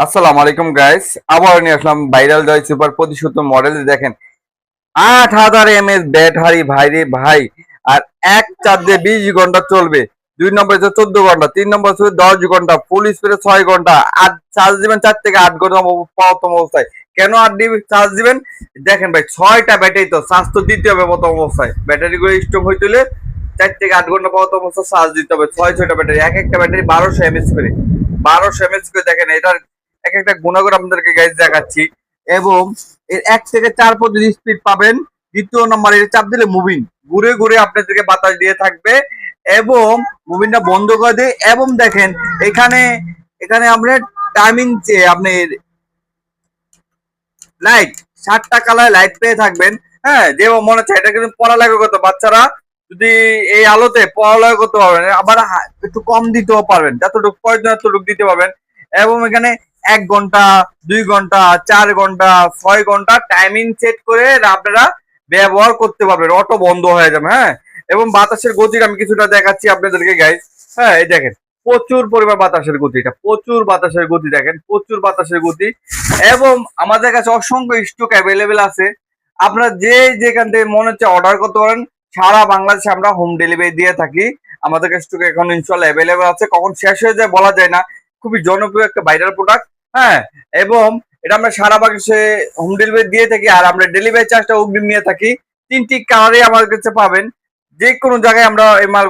আসসালামু আলাইকুম গাইস, আবার নিয়ে আসলাম ভাইরাল জয় সুপার প্রতিশোধ মডেল। দেখেন 8,000 mAh ব্যাটারি ভাই রে ভাই। আর এক চার্জে 20 ঘন্টা চলবে। 2 নম্বর হচ্ছে 14 ঘন্টা, 3 নম্বর হচ্ছে 10 ঘন্টা, ফুল স্পিডে 6 ঘন্টা। আর চার্জ দিবেন 4 থেকে 8 ঘন্টা প্রথম অবস্থায়। কেন 8 চার্জ দিবেন? দেখেন ভাই, 6টা ব্যাটারি, তো চার্জ তো দিতে হবে প্রথম অবস্থায়। ব্যাটারি গুলো স্ট্রং হইতে হলে 4 থেকে 8 ঘন্টা প্রথম অবস্থায় চার্জ দিতে হবে। 6টা ব্যাটারি, এক একটা ব্যাটারি 1200 mAh করে। 1200 mAh করে। দেখেন এটার এক একটা গুণাগুণ আপনাদেরকে গাইজ দেখাচ্ছি। এবং এর 1 থেকে 4 পর্যন্ত স্পিড পাবেন। দ্বিতীয় নম্বর, এর চাপ দিলে মুভিং ঘুরে ঘুরে আপনাদেরকে বাতাস দিয়ে থাকবে এবং মুভিংটা বন্ধ করে দিয়ে। এবং দেখেন এখানে এখানে আপনার টাইমিং আপনার লাইট 7টা কালার লাইট পেয়ে থাকবেন। হ্যাঁ, যে মনে হচ্ছে এটা কিন্তু পড়ালেখা করতে বাচ্চারা যদি এই আলোতে পড়ালেখা করতে পারবেন, আবার একটু কম দিতেও পারবেন, যতটুকু প্রয়োজন ততটুকু দিতে পারবেন। এবং এখানে 1 ঘন্টা, 2 ঘন্টা, 4 ঘন্টা, 6 ঘন্টা টাইমিং সেট করে আপনারা ব্যবহার করতে পারবেন। অটো বন্ধ হয়ে যাবে। হ্যাঁ, এবং বাতাসের গতিটা আমি কিছুটা দেখাচ্ছি আপনাদেরকে গাইজ। হ্যাঁ, এই দেখেন প্রচুর পরিমাণ বাতাসের গতি, এটা প্রচুর বাতাসের গতি। দেখেন প্রচুর বাতাসের গতি। এবং আমাদের কাছে অসংখ্য স্টক অ্যাভেলেবেল আছে। আপনারা যে যেখান থেকে মনে হচ্ছে অর্ডার করতে পারেন। সারা বাংলাদেশে আমরা হোম ডেলিভারি দিয়ে থাকি। আমাদের কাছে স্টক এখন ইনশাল্লাহ অ্যাভেলেবেল আছে, কখন শেষ হয়ে যায় বলা যায় না। খুবই জনপ্রিয় একটা ভাইরাল প্রোডাক্ট। হ্যাঁ, এবং এটা আমরা সারা বাংলাদেশে হোম ডেলিভারি দিয়ে থাকি। আর আমরা ডেলিভারি চার্জটা অগ্রিম নিয়ে থাকি। 3টি কালারে আমার কাছে পাবেন। যে কোনো জায়গায় আমরা এই মাল